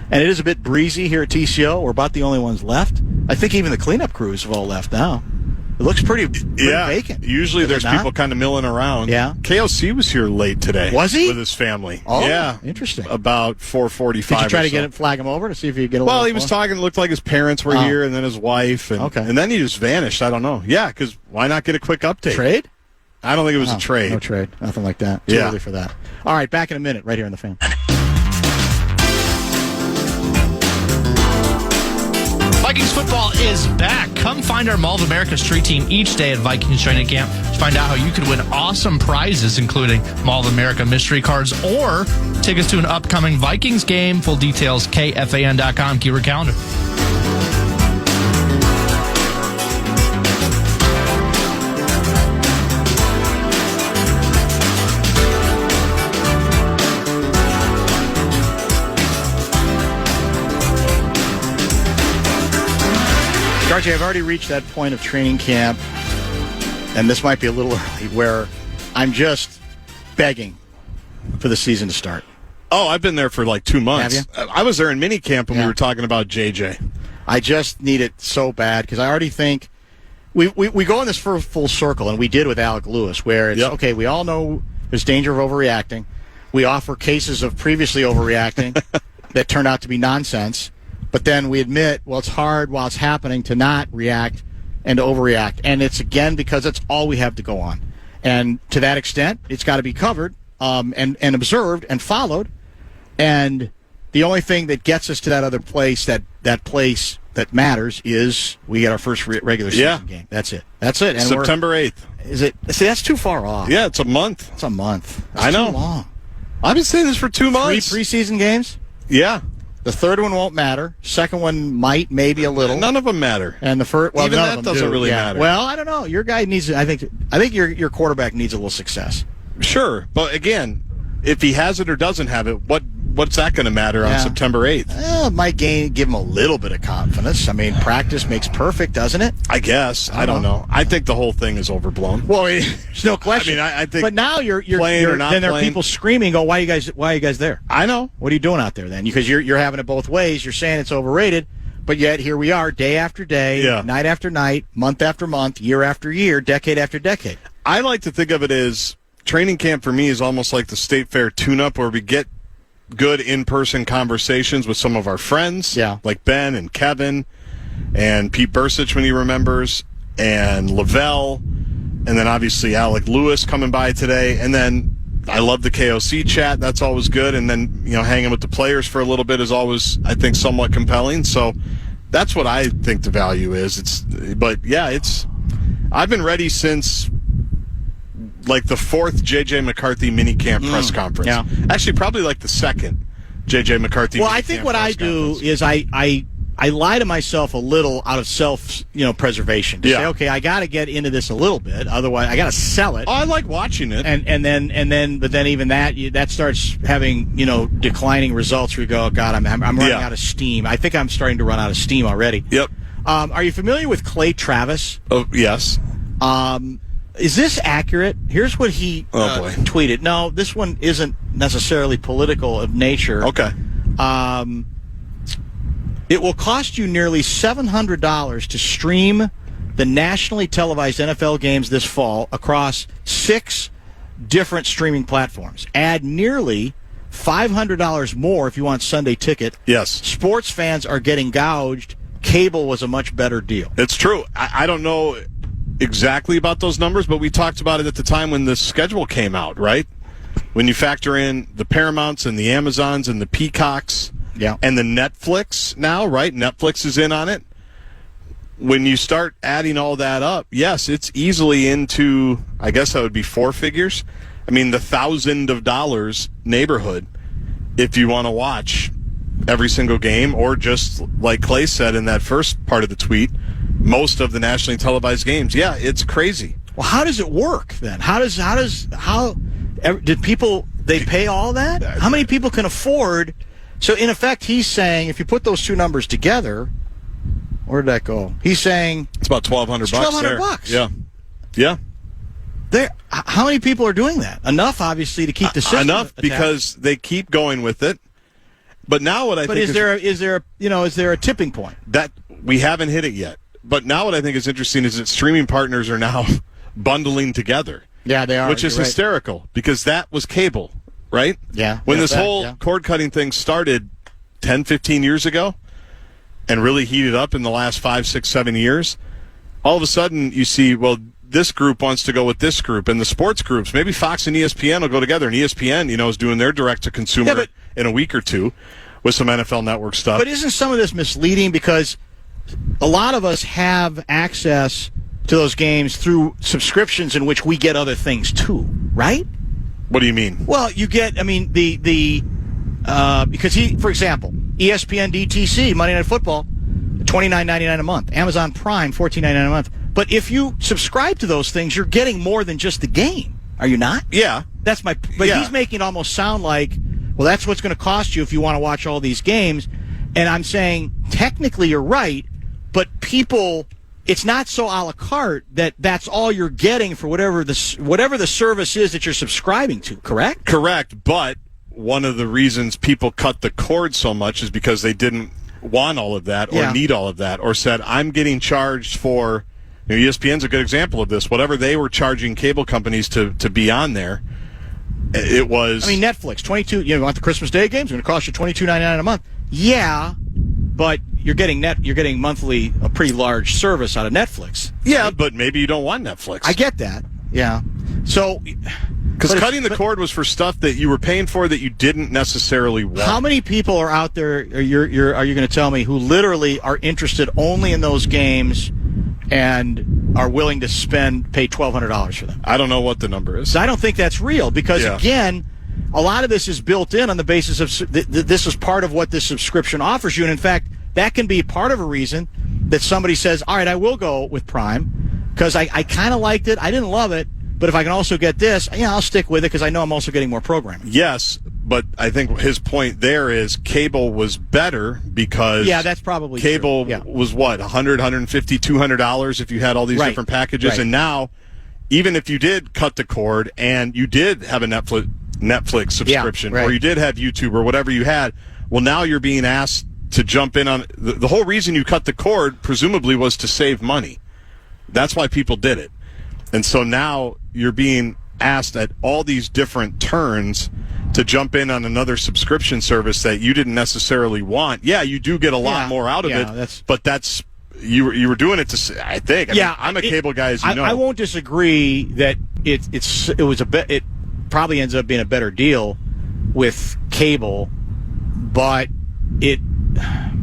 And it is a bit breezy here at TCO. We're about the only ones left. I think even the cleanup crews have all left now. It looks pretty vacant. Usually there's people kind of milling around. Yeah. KOC was here late today. Was he? With his family. Oh, yeah. Interesting. About 4:45. Did you try to flag him over to see if you could get a Well, he was talking. It looked like his parents were here and then his wife. And, okay. And then he just vanished. I don't know. Yeah, because why not get a quick update? Trade? I don't think it was a trade. No trade. Nothing like that. Too early for that. All right, back in a minute right here on The Fan. Vikings football is back. Come find our Mall of America street team each day at Vikings training camp to find out how you could win awesome prizes, including Mall of America mystery cards or tickets to an upcoming Vikings game. Full details, KFAN.com. Keyword calendar. RJ, I've already reached that point of training camp, and this might be a little early, where I'm just begging for the season to start. Oh, I've been there for like 2 months. Have you? I was there in minicamp when we were talking about JJ. I just need it so bad because I already think we go in this full circle, and we did with Alec Lewis, where it's, okay, we all know there's danger of overreacting. We offer cases of previously overreacting that turn out to be nonsense, but then we admit, well, it's hard while it's happening to not react and to overreact. And it's, again, because that's all we have to go on. And to that extent, it's got to be covered and observed and followed. And the only thing that gets us to that other place, that place that matters, is we get our first regular season game. That's it. And September 8th. Is it? See, that's too far off. Yeah, it's a month. It's a month. I know. Too long. I've been saying this for 2 months. 3 preseason games? Yeah. The third one won't matter. Second one might, maybe a little. None of them matter. And the first, well, even none that of them doesn't do. really matter. Well, I don't know. Your guy needs. I think your quarterback needs a little success. Sure, but again, if he has it or doesn't have it, what's that going to matter on September 8th? Well, it might give him a little bit of confidence. I mean, practice makes perfect, doesn't it? I guess. I don't know. I think the whole thing is overblown. Well, there's no question. I mean, I think. But now you're playing or not then there are playing. people screaming, "Go! Why are you guys there?" I know. What are you doing out there then? Because you're having it both ways. You're saying it's overrated, but yet here we are, day after day, night after night, month after month, year after year, decade after decade. I like to think of it as training camp for me is almost like the State Fair tune-up, where we get good in-person conversations with some of our friends, like Ben and Kevin and Pete Bursich when he remembers, and Lavelle, and then obviously Alec Lewis coming by today, and then I love the KOC chat. That's always good, and then hanging with the players for a little bit is always, I think, somewhat compelling. So that's what I think the value is. I've been ready since like the fourth J.J. McCarthy minicamp press conference. Yeah. Actually, probably like the second J.J. McCarthy. Well, I think what I do is I lie to myself a little out of self preservation to say, okay, I got to get into this a little bit, otherwise I got to sell it. Oh, I like watching it, and then even that starts having declining results. Where you go, oh God, I'm running out of steam. I think I'm starting to run out of steam already. Yep. Are you familiar with Clay Travis? Oh, yes. Is this accurate? Here's what he tweeted. No, this one isn't necessarily political of nature. Okay. It will cost you nearly $700 to stream the nationally televised NFL games this fall across 6 different streaming platforms. Add nearly $500 more if you want Sunday ticket. Yes. Sports fans are getting gouged. Cable was a much better deal. It's true. I don't know exactly about those numbers, but we talked about it at the time when the schedule came out, right? When you factor in the Paramounts and the Amazons and the Peacocks and the Netflix now, right? Netflix is in on it. When you start adding all that up, yes, it's easily into, I guess that would be 4 figures. I mean, the $1,000 neighborhood if you want to watch every single game, or just like Clay said in that first part of the tweet, most of the nationally televised games. Yeah, it's crazy. Well, how does it work then? How did people, they pay all that? How many people can afford? So in effect, he's saying if you put those two numbers together, where did that go? He's saying it's about $1,200. $1,200. Yeah, yeah. How many people are doing that? Enough, obviously, to keep the system enough attached. Because they keep going with it. But now what I think is there a tipping point? That we haven't hit it yet. But now what I think is interesting is that streaming partners are now bundling together. Yeah, they are. Which is hysterical because that was cable, right? Yeah. When this whole cord-cutting thing started 10, 15 years ago and really heated up in the last 5, 6, 7 years, all of a sudden you see, well, this group wants to go with this group, and the sports groups, maybe Fox and ESPN will go together, and ESPN, is doing their direct-to-consumer in a week or two with some NFL Network stuff. But isn't some of this misleading because a lot of us have access to those games through subscriptions in which we get other things too, right? What do you mean? Well, you get, because for example, ESPN DTC, Monday Night Football, $29.99 a month. Amazon Prime, $14.99 a month. But if you subscribe to those things, you're getting more than just the game. Are you not? Yeah. But he's making it almost sound like, well, that's what's going to cost you if you want to watch all these games. And I'm saying, technically you're right, but people, it's not so a la carte that that's all you're getting for whatever the service is that you're subscribing to, correct? Correct, but one of the reasons people cut the cord so much is because they didn't want all of that or need all of that, or said, I'm getting charged for ESPN's a good example of this. Whatever they were charging cable companies to be on there, it was. I mean, Netflix, you want the Christmas Day games? It's going to cost you $22.99 a month. Yeah, but you're getting monthly a pretty large service out of Netflix. Yeah, right? But maybe you don't want Netflix. I get that. Yeah. So, because cutting the cord was for stuff that you were paying for that you didn't necessarily want. How many people are out there? Are you going to tell me who literally are interested only in those games and are willing to pay $1,200 for them? I don't know what the number is. I don't think that's real because again, a lot of this is built in on the basis of this is part of what this subscription offers you, and in fact, that can be part of a reason that somebody says, "All right, I will go with Prime because I kind of liked it. I didn't love it." But if I can also get this, I'll stick with it because I know I'm also getting more programming. Yes, but I think his point there is cable was better because that's probably cable true. Yeah. was what, $100, $150, $200 if you had all these different packages. Right. And now, even if you did cut the cord and you did have a Netflix subscription or you did have YouTube or whatever you had, well, now you're being asked to jump in on the whole reason you cut the cord presumably was to save money. That's why people did it. And so now you're being asked at all these different turns to jump in on another subscription service that you didn't necessarily want. Yeah, you do get a lot more out of it, but that's you were doing it to. I think. I mean, I'm a cable guy, as you know. I won't disagree that it probably ends up being a better deal with cable, but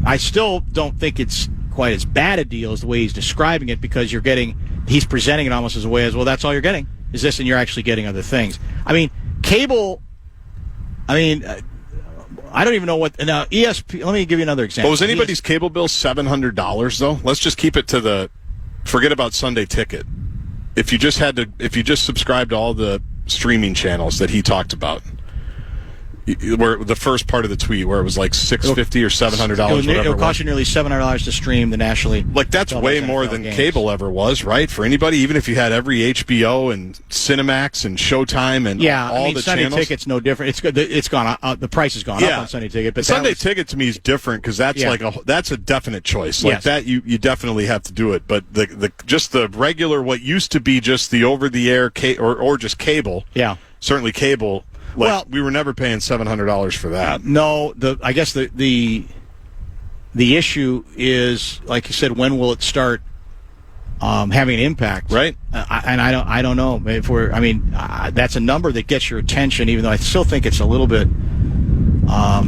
I still don't think it's quite as bad a deal as the way he's describing it because he's presenting it almost as a way as, well, that's all you're getting is this, and you're actually getting other things. I mean, cable, I don't even know what, now ESP, let me give you another example. Well, was anybody's cable bill $700 though? Let's just keep it to forget about Sunday Ticket. If you just subscribed to all the streaming channels that he talked about, where the first part of the tweet where it was like $650 or $700, it'll cost you nearly $700 to stream the nationally. Like that's way more than cable ever was, right? For anybody, even if you had every HBO and Cinemax and Showtime and all the Sunday channels. Ticket's no different. It's gone up. The price has gone up on Sunday Ticket. But Sunday Ticket to me is different because that's that's a definite choice. Like that, you definitely have to do it. But just the regular, what used to be just the over the air or just cable. Yeah, certainly cable. We were never paying $700 for that. No, I guess the issue is, like you said, when will it start having an impact? Right. I don't know if that's a number that gets your attention, even though I still think it's a little bit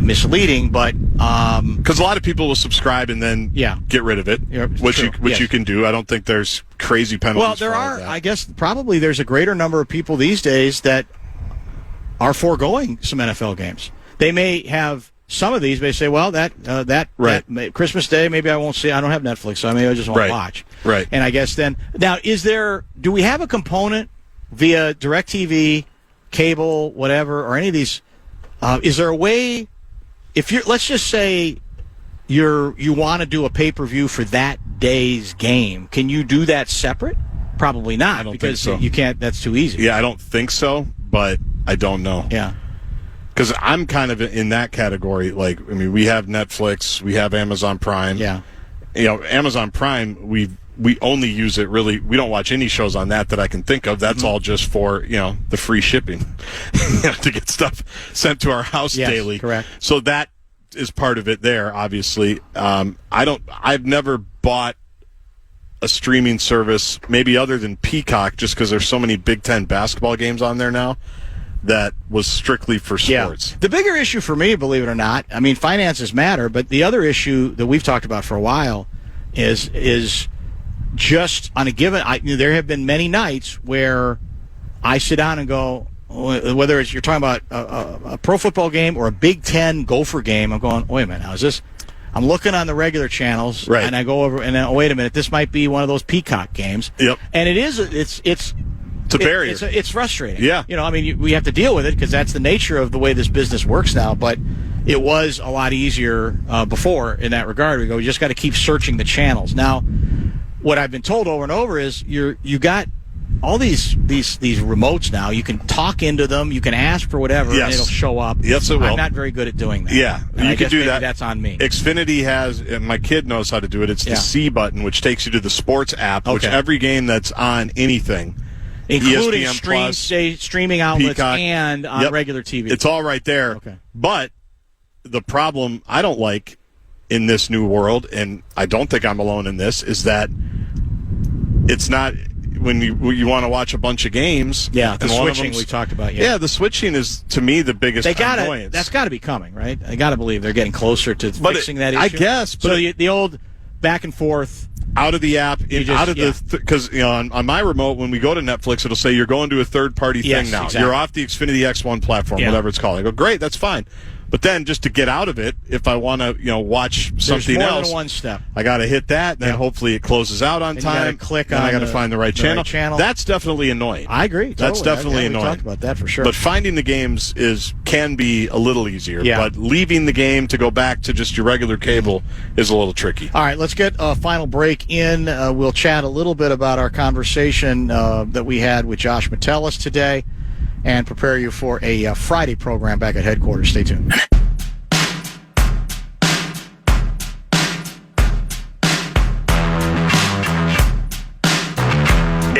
misleading. But because a lot of people will subscribe and then get rid of it, which you can do. I don't think there's crazy penalties. Well, there are. I guess probably there's a greater number of people these days that are foregoing some NFL games. They may have some of these. They say, well, that Christmas Day, maybe I won't see. I don't have Netflix, so maybe I just won't watch. Right. And I guess then now, do we have a component via DirecTV, cable, whatever, or any of these? Is there a way? Let's just say you want to do a pay-per-view for that day's game, can you do that separate? Probably not. I don't because think so. You can't. That's too easy. Yeah, I don't think so, but I don't know. Yeah. Because I'm kind of in that category. Like, we have Netflix, we have Amazon Prime. Yeah. Amazon Prime, we only use it really. We don't watch any shows on that I can think of. That's all just for, the free shipping to get stuff sent to our house daily. Correct. So that is part of it there, obviously. I've never bought a streaming service, maybe other than Peacock, just because there's so many Big Ten basketball games on there now, that was strictly for sports. Yeah. The bigger issue for me, believe it or not, finances matter, but the other issue that we've talked about for a while is just on a given. There have been many nights where I sit down and go, whether it's you're talking about a pro football game or a Big Ten Gopher game, I'm going, wait a minute, now is this? I'm looking on the regular channels, and I go over and then, wait a minute, this might be one of those Peacock games. Yep. And it's a barrier. It's frustrating. Yeah. We have to deal with it because that's the nature of the way this business works now. But it was a lot easier before in that regard. We just got to keep searching the channels. Now, what I've been told over and over is you got all these remotes now, you can talk into them, you can ask for whatever, and it'll show up. Yes, it will. I'm not very good at doing that. Yeah, and you can do that. That's on me. Xfinity has, and my kid knows how to do it. It's the C button, which takes you to the sports app, which every game that's on anything, including ESPN+, streaming outlets Peacock, and on regular TV. It's all right there. Okay. But the problem I don't like in this new world, and I don't think I'm alone in this, is that it's not when you want to watch a bunch of games. Yeah, the switching we talked about. Yeah, the switching is, to me, the biggest annoyance. That's got to be coming, right? I got to believe they're getting closer to fixing that issue. I guess. But so the old back and forth. Out of the app, because on my remote, when we go to Netflix, it'll say you're going to a third-party thing now. Exactly. You're off the Xfinity X1 platform, whatever it's called. I go, great, that's fine. But then just to get out of it, if I want to, watch something There's more else, than one step. I got to hit that. Then hopefully it closes out on time. You got to click on. I got to find the right channel. That's definitely annoying. I agree. That's definitely annoying. We talked about that for sure. But finding the games can be a little easier. Yeah. But leaving the game to go back to just your regular cable is a little tricky. All right, let's get a final break in. We'll chat a little bit about our conversation that we had with Josh Metellus today, and prepare you for a Friday program back at headquarters. Stay tuned.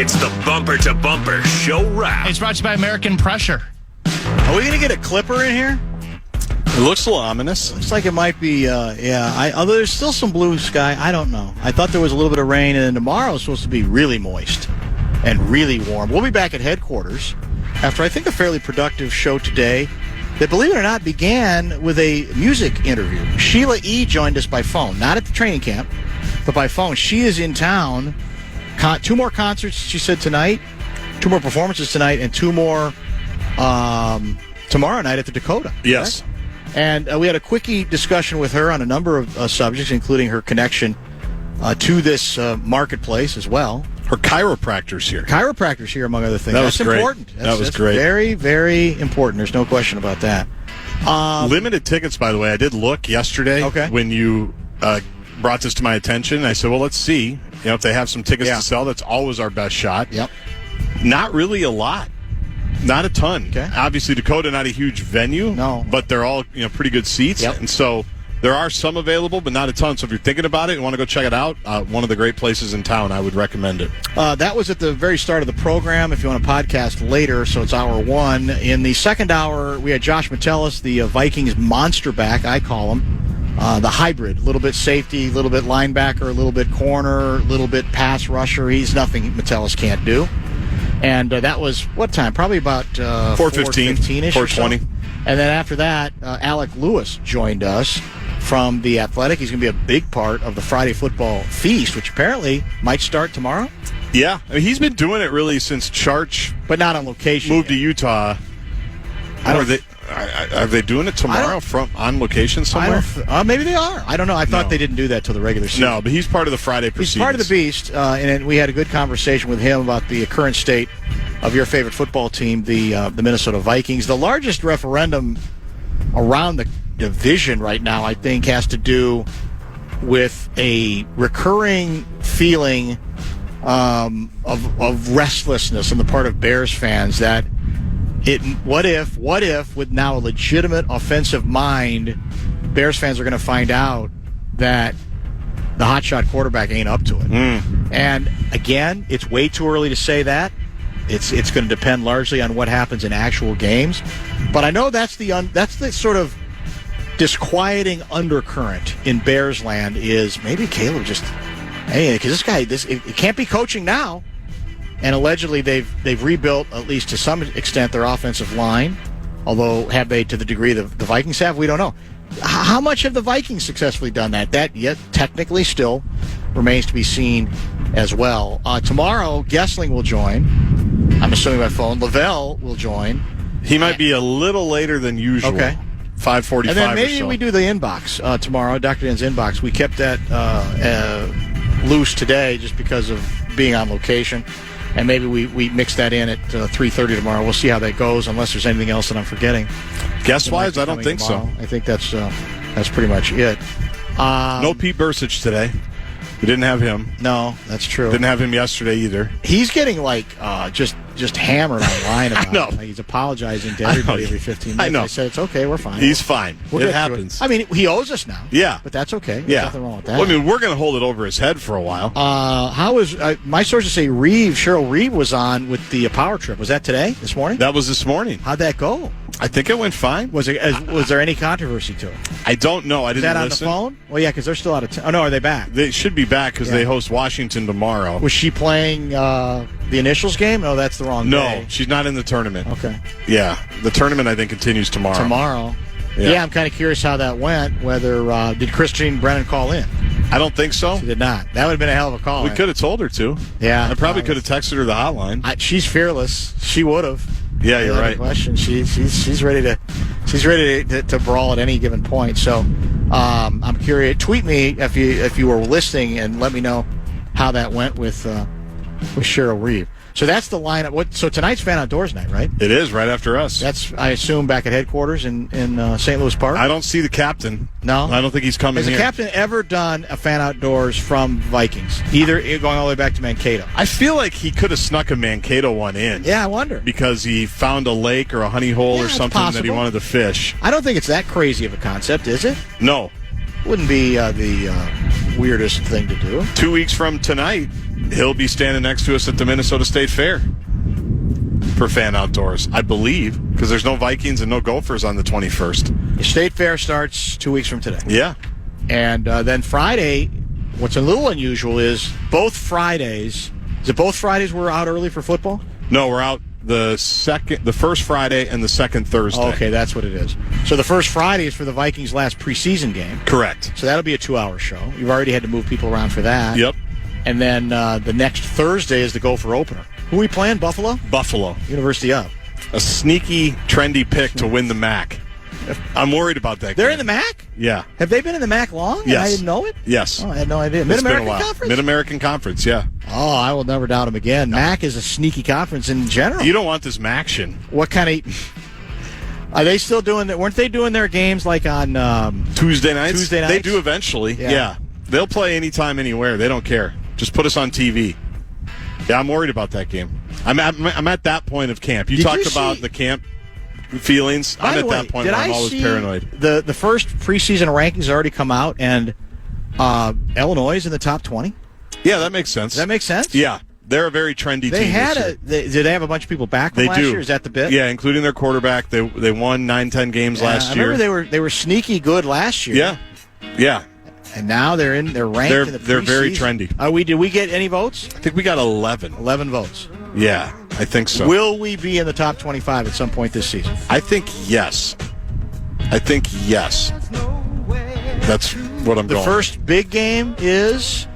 It's the Bumper to Bumper Show Wrap. It's brought to you by American Pressure. Are we going to get a clipper in here? It looks a little ominous. Looks like it might be, although there's still some blue sky. I don't know. I thought there was a little bit of rain, and then tomorrow is supposed to be really moist and really warm. We'll be back at headquarters after, I think, a fairly productive show today that, believe it or not, began with a music interview. Sheila E. joined us by phone, not at the training camp, but by phone. She is in town. 2 more concerts, she said, tonight. 2 more performances tonight, and 2 more tomorrow night at the Dakota. Yes. Correct? And we had a quickie discussion with her on a number of subjects, including her connection to this marketplace as well. Her chiropractor's here. Chiropractor's here, among other things. That's great. Important. That's great. Very, very important. There's no question about that. Limited tickets, by the way. I did look yesterday when you brought this to my attention. I said, well, let's see. If they have some tickets to sell, that's always our best shot. Yep. Not really a lot. Not a ton. Okay. Obviously, Dakota, not a huge venue. No. But they're all pretty good seats. Yep. And so there are some available, but not a ton. So if you're thinking about it and want to go check it out, one of the great places in town, I would recommend it. That was at the very start of the program. If you want to podcast later, so it's hour 1. In the second hour, we had Josh Metellus, the Vikings monster back, I call him. The hybrid, a little bit safety, a little bit linebacker, a little bit corner, a little bit pass rusher. He's nothing Metellus can't do. And that was what time? Probably about 4:15-ish 4:20. So. And then after that, Alec Lewis joined us from The Athletic. He's going to be a big part of the Friday football feast, which apparently might start tomorrow. Yeah. I mean, he's been doing it really since Charch but not on location moved to Utah. Are they doing it tomorrow on location somewhere? Maybe they are. I don't know. I thought they didn't do that till the regular season. No, but he's part of the Friday proceedings. He's part of the beast, and we had a good conversation with him about the current state of your favorite football team, the Minnesota Vikings. The largest referendum around the division right now, I think, has to do with a recurring feeling of restlessness on the part of Bears fans that what if with now a legitimate offensive mind, Bears fans are going to find out that the hotshot quarterback ain't up to it. And again, it's way too early to say that. It's going to depend largely on what happens in actual games. But I know that's the sort of disquieting undercurrent in Bears land is maybe Caleb just, because this guy, it can't be coaching now. And allegedly they've rebuilt, at least to some extent, their offensive line. Although, have they to the degree the Vikings have? We don't know. How much have the Vikings successfully done that? That yet technically still remains to be seen as well. Tomorrow, Gessling will join. I'm assuming by phone. Lavelle will join. He might be a little later than usual. Okay. 5:45 and then maybe or so. we do the inbox tomorrow, Dr. Dan's inbox. We kept that loose today just because of being on location. And maybe we mix that in at 3:30 tomorrow. We'll see how that goes, unless there's anything else that I'm forgetting. Guest-wise, I don't think tomorrow. so. I think that's pretty much it. No Pete Bursich today. We didn't have him. No, that's true. Didn't have him yesterday either. He's getting just hammered online about I know. it. Like, he's apologizing to everybody every 15 minutes. I know. I said, it's okay, we're fine. He's fine. We'll it happens. I mean, he owes us now. Yeah. But that's okay. There's Yeah. nothing wrong with that. Well, I mean, we're going to hold it over his head for a while. My sources say Cheryl Reeve was on with the power trip. Was that today? This morning? That was this morning. How'd that go? I think it went fine. Was there any controversy to it? I don't know. I didn't Is that listen. on the phone? Well, yeah, because they're still out of town. Oh, no, are they back? They should be back because they host Washington tomorrow. Was she playing the initials game? No, that's the wrong day. No, she's not in the tournament. Okay. Yeah, the tournament I think continues tomorrow. Tomorrow. Yeah, I'm kind of curious how that went. Whether did Christine Brennan call in? I don't think so. She did not. That would have been a hell of a call. We could have told her to. Yeah. I probably could have texted her the hotline. She's fearless. She would have. Yeah, you're right. Question. She's ready to brawl at any given point. So I'm curious. Tweet me if you were listening and let me know how that went with Cheryl Reeve. So that's the lineup. So tonight's Fan Outdoors night, right? It is right after us. That's, I assume, back at headquarters in St. Louis Park. I don't see the captain. No, I don't think he's coming here. Has the captain ever done a Fan Outdoors from Vikings? Either going all the way back to Mankato. I feel like he could have snuck a Mankato one in. Yeah, I wonder. Because he found a lake or a honey hole or something that he wanted to fish. I don't think it's that crazy of a concept, is it? No. Wouldn't be the weirdest thing to do. 2 weeks from tonight, he'll be standing next to us at the Minnesota State Fair for Fan Outdoors, I believe, because there's no Vikings and no Gophers on the 21st. The State Fair starts 2 weeks from today. Yeah. And then Friday, what's a little unusual is both Fridays. Is it both Fridays we're out early for football? No, we're out the first Friday and the second Thursday. Okay, that's what it is. So the first Friday is for the Vikings' last preseason game. Correct. So that'll be a 2-hour show. You've already had to move people around for that. Yep. And then the next Thursday is the Gopher opener. Who are we playing? Buffalo? Buffalo. University of. A sneaky, trendy pick to win the MAC. I'm worried about that. They're in the MAC? Yeah. Have they been in the MAC long? Yes. And I didn't know it? Yes. Oh, I had no idea. Mid-American Conference? Mid-American Conference, yeah. Oh, I will never doubt them again. MAC is a sneaky conference in general. You don't want this MAC-tion. What kind of... Are they still doing that? Weren't they doing their games like on... Tuesday nights? Tuesday nights? They do eventually, yeah. They'll play anytime, anywhere. They don't care. Just put us on TV. Yeah, I'm worried about that game. I'm at that point of camp. You talked about the camp feelings. I'm at that point where I'm always paranoid. The first preseason rankings already come out, and Illinois is in the top 20? Yeah, that makes sense. Does that make sense? Yeah. They're a very trendy team. Did they have a bunch of people back from last year? Is that the bit? Yeah, including their quarterback. They won 9-10 games last year. I remember they were sneaky good last year. Yeah. Yeah. And now they're ranked in the preseason. They're very trendy. Did we get any votes? I think we got 11. 11 votes. Yeah, I think so. Will we be in the top 25 at some point this season? I think yes. That's what I'm going. The first big game is...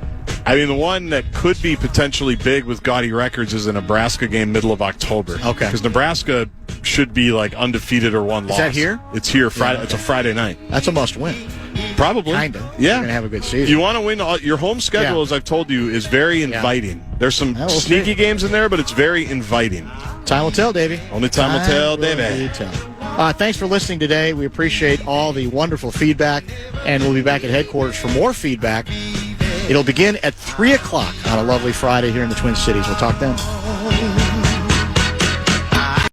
I mean, the one that could be potentially big with gaudy records is a Nebraska game middle of October. Okay. Because Nebraska should be like undefeated or one loss. Is that here? It's here. Friday. Yeah, okay. It's a Friday night. That's a must-win. Probably. Kind of. Yeah. You're going to have a good season. You want to win. Your home schedule, as I've told you, is very inviting. Yeah. There's some sneaky games in there, but it's very inviting. Time will tell, Davey. Only time will tell, Davey. Thanks for listening today. We appreciate all the wonderful feedback, and we'll be back at headquarters for more feedback. It'll begin at 3 o'clock on a lovely Friday here in the Twin Cities. We'll talk then.